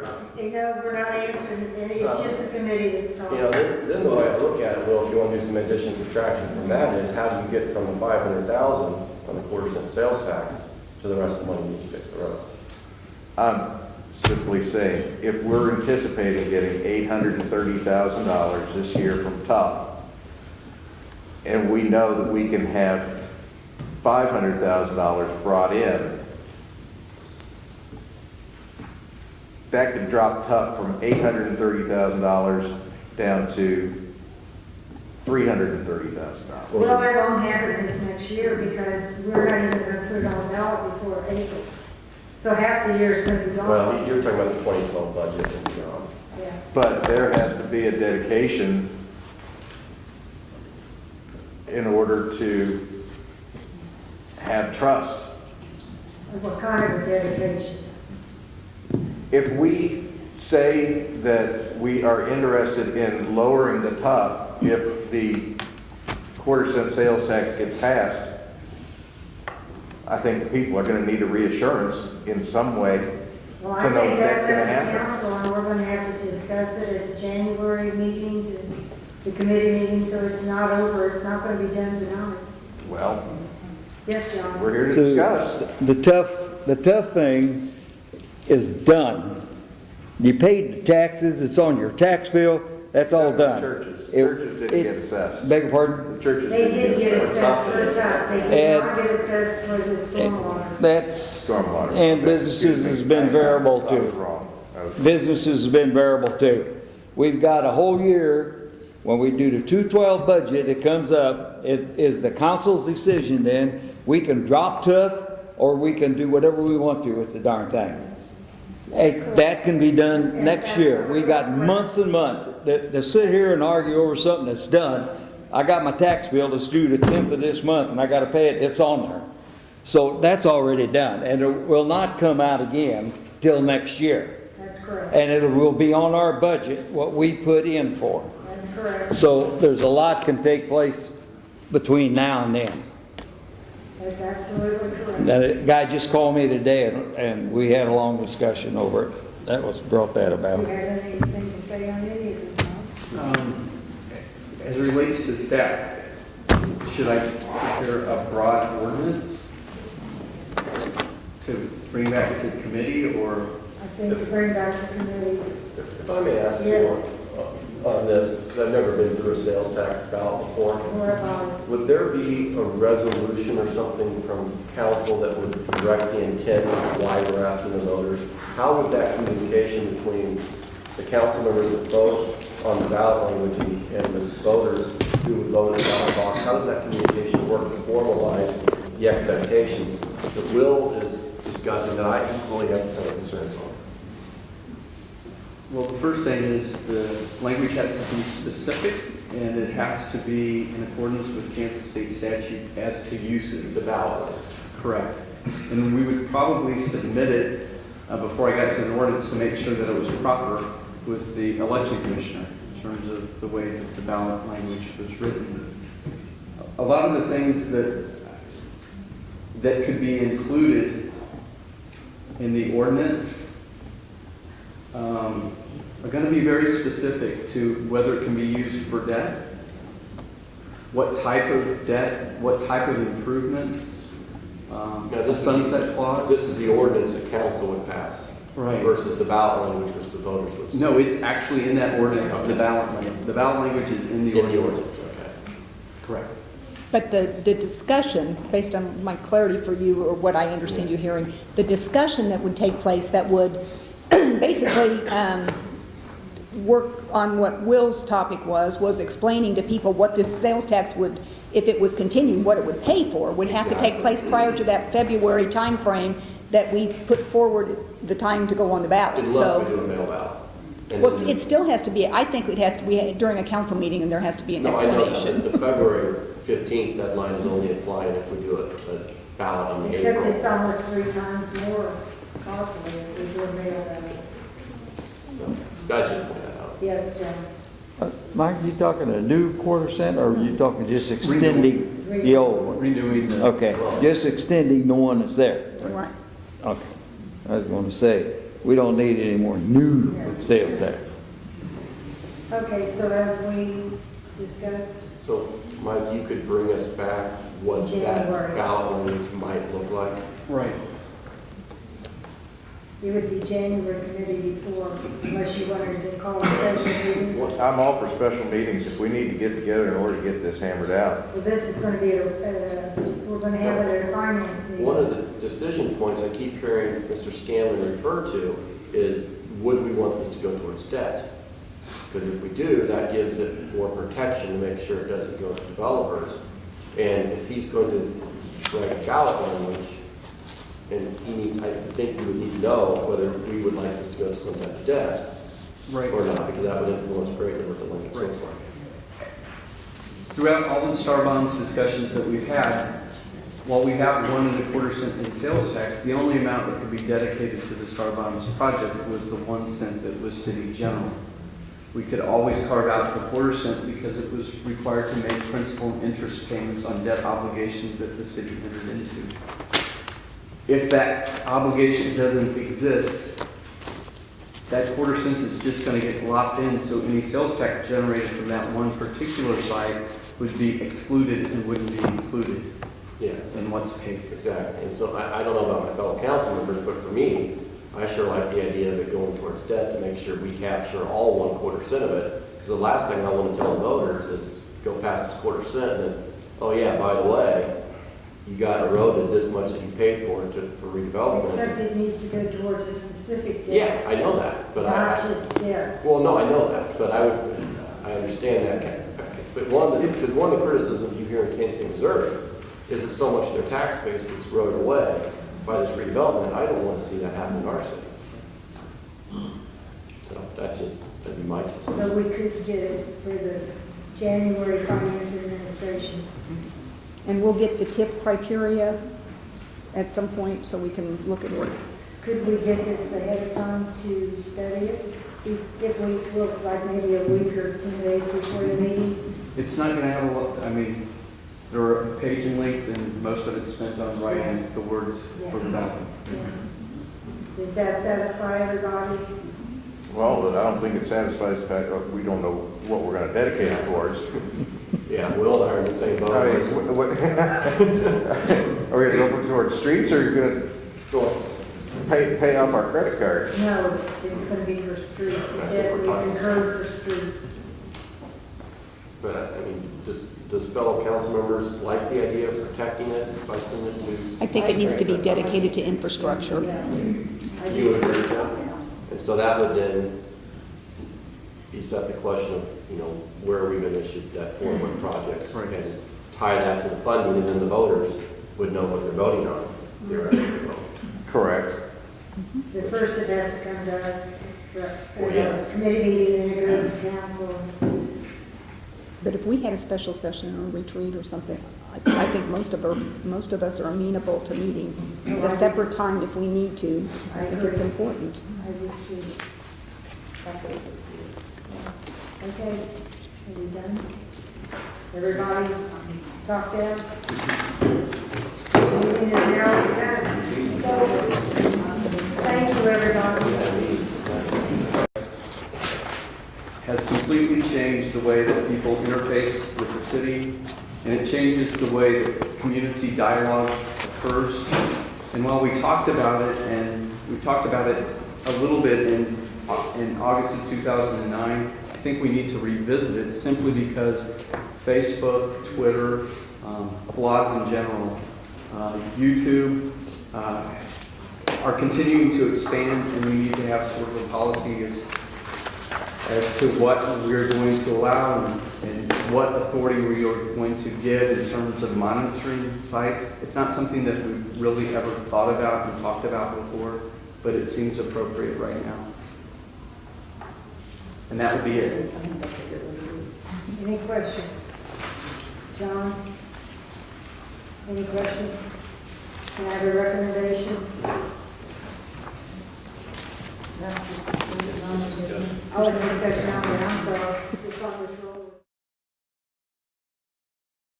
we're not answering, it's just the committee that's talking. Then the way I look at it, Will, if you want to do some addition subtraction from that is, how do you get from the 500,000 on the quarter-cent sales tax to the rest of the money you need to fix the roads? I'm simply saying, if we're anticipating getting $830,000 this year from TUP, and we know that we can have $500,000 brought in, that could drop TUP from $830,000 down to $330,000. Well, it won't happen this next year because we're not even going to put it on the ballot before April. So half the year's going to be gone. Well, you're talking about the 2012 budget and beyond. Yeah. But there has to be a dedication in order to have trust. What kind of a dedication? If we say that we are interested in lowering the TUF, if the quarter-cent sales tax gets passed, I think people are going to need a reassurance in some way Well, to I know think that's that's going to up to happen. council, and we're going to have to discuss it at the January meetings and the committee meetings, so it's not over, it's not going to be done tonight. Well, Yes, John? we're here to So, discuss. The tough thing is done. You paid the taxes, it's on your tax bill, that's all Except done. for churches. It- Churches didn't it- get assessed. Beg your pardon? The churches They didn't did get assessed. assessed for tough, they did And- not get assessed for the stormwater. That's, Stormwater. and Okay, businesses excuse me. has been variable I was too. wrong. I was- Businesses have been variable too. We've got a whole year, when we do the 212 budget, it comes up, it is the council's decision then, we can drop TUF or we can do whatever we want to with the darn thing. Hey, that can be done next year. We got months and months to sit here and argue over something that's done. I got my tax bill that's due the 10th of this month and I gotta pay it, it's on there. So that's already done and it will not come out again till next year. That's correct, And it will be on our budget, what we put in for. that's correct, So there's a lot can take place between now and then. that's absolutely correct. That guy just called me today and we had a long discussion over it. That was, brought that Do about. you have anything to say on any of this, John? As it relates to staff, should I prepare a broad ordinance to bring back to committee, or? I think to bring back to committee, If I may ask you Yes. on this, because I've never been through a sales tax ballot before, more about it. would there be a resolution or something from council that would direct the intent of why we're asking the voters? How would that communication between the council members that vote on the ballot language and the voters who would vote in the ballot box, how does that communication work to formalize the expectations that Will is discussing that I equally have the same concerns on? Well, the first thing is the language has to be specific, and it has to be in accordance with Kansas state statute as to uses. The ballot. Correct. And we would probably submit it before I got to an ordinance to make sure that it was proper with the election commissioner in terms of the way that the ballot language was written. A lot of the things that could be included in the ordinance are going to be very specific to whether it can be used for debt, what type of debt, what type of improvements, Now, the this is- sunset clause. This is the ordinance that council would pass. Right. Versus the ballot language which the voters would. sign. No, it's actually in that ordinance, the ballot language. The ballot language is in the In the ordinance. ordinance, okay. Correct. But the discussion, based on my clarity for you, or what I understand you hearing, the discussion that would take place that would basically work on what Will's topic was explaining to people what this sales tax would, if it was continued, what it would pay for, would have to take place prior to that February timeframe that we put forward the time to go on the ballot. Unless we do a mail ballot. And Well, then- it still has to be, I think it has to be during a council meeting, and there has to be an No, I know, explanation. the February 15th deadline is only applying if we do a ballot in Except April. it's almost 3 times more costly if we do a mail ballot. So, I just point that out. Yes, John. Mike, you talking a new quarter cent or are you talking just extending the old one? Renewing the. Okay, just extending the one that's there. Right. Okay, I was going to say, We don't need any more new sales tax. Okay, so have we discussed? So, Mike, you could bring us back what that January. ballot language might look like? Right. It would be January committee before, unless you wanted to call a special meeting. Well, I'm all for special meetings if we need to get together in order to get this hammered out. this is going to be, we're going to have it at a finance meeting. One of the decision points I keep hearing Mr. Scanlon refer to is, would we want this to go towards debt? Because if we do, that gives it more protection to make sure it doesn't go to developers. And if he's going to write ballot language, and he needs, I think we would need to know whether we would like this to go to some type of debt Right. or not, because that would influence greatly what the language looks like. Throughout all the Star Bonds discussions that we've had, while we have 1 1/4 cent in sales tax, the only amount that could be dedicated to the Star Bonds project was the 1 cent that was city general. We could always carve out the 1/4 cent because it was required to make principal and interest payments on debt obligations that the city entered into. If that obligation doesn't exist, that 1/4 cent is just going to get locked in, so any sales tax generated from that one particular site would be excluded and wouldn't be included Yeah, in what's paid. exactly. And so I don't know about my fellow council members, but for me, I sure like the idea of it going towards debt to make sure we capture all 1/4 cent of it. Because the last thing I want to tell the voters is go past this 1/4 cent and then, oh yeah, by the way, you got eroded this much that you paid for redevelopment. Except it needs to go towards a specific debt. Yeah, I know that, but Not just debt. well, no, I know that, but I understand that. But one of the criticisms you hear in Kansas City, Missouri, is that so much of their tax base gets eroded away by this redevelopment. I don't want to see that happen in our city. So that'd be my two cents. So we could get it for the January finance administration. And we'll get the tip criteria at some point so we can look at it. Could we get this ahead of time to study it? If we look like maybe a week or 10 days before the meeting? It's not going to have a lot, I mean, they're a page in length and most of it's spent on writing the words for the ballot. Does that satisfy everybody? Well, but I don't think it satisfies the fact that we don't know what we're going to dedicate it towards. Yeah, Will and I are in the same boat. I mean, what, are we going to go towards streets or are you going to pay off our credit card? No, it's going to be for streets. The That's debt what we we're talking incurred for streets. But I mean, does fellow council members like the idea of protecting it by sending it to? I think it needs to be dedicated to infrastructure. Yeah. I You do. agree with that? And so that would then be set the question of, where are we going to issue debt for, what projects? Right. And tie that to the funding, and then the voters would know what they're voting on. Correct. The first it has to come to us, Well, yes. committee meeting, and it goes to council. But if we had a special session or retreat or something, I think most of us are amenable to meeting at a separate time if we need to. I think it's important. I would too. Okay, are we done? Everybody talked out? Meeting is now adjourned. Thank you, everybody. Has completely changed the way that people interface with the city, and it changes the way that community dialogue occurs. And while we talked about it, and we talked about it a little bit in August of 2009, I think we need to revisit it simply because Facebook, Twitter, blogs in general, YouTube, are continuing to expand, and we need to have sort of a policy as to what we're going to allow and what authority we are going to give in terms of monitoring sites. It's not something that we've really ever thought about and talked about before, but it seems appropriate right now. And that would be it. Any questions? John? Any questions? Can I have a recommendation? Oh, it's discussion on the council.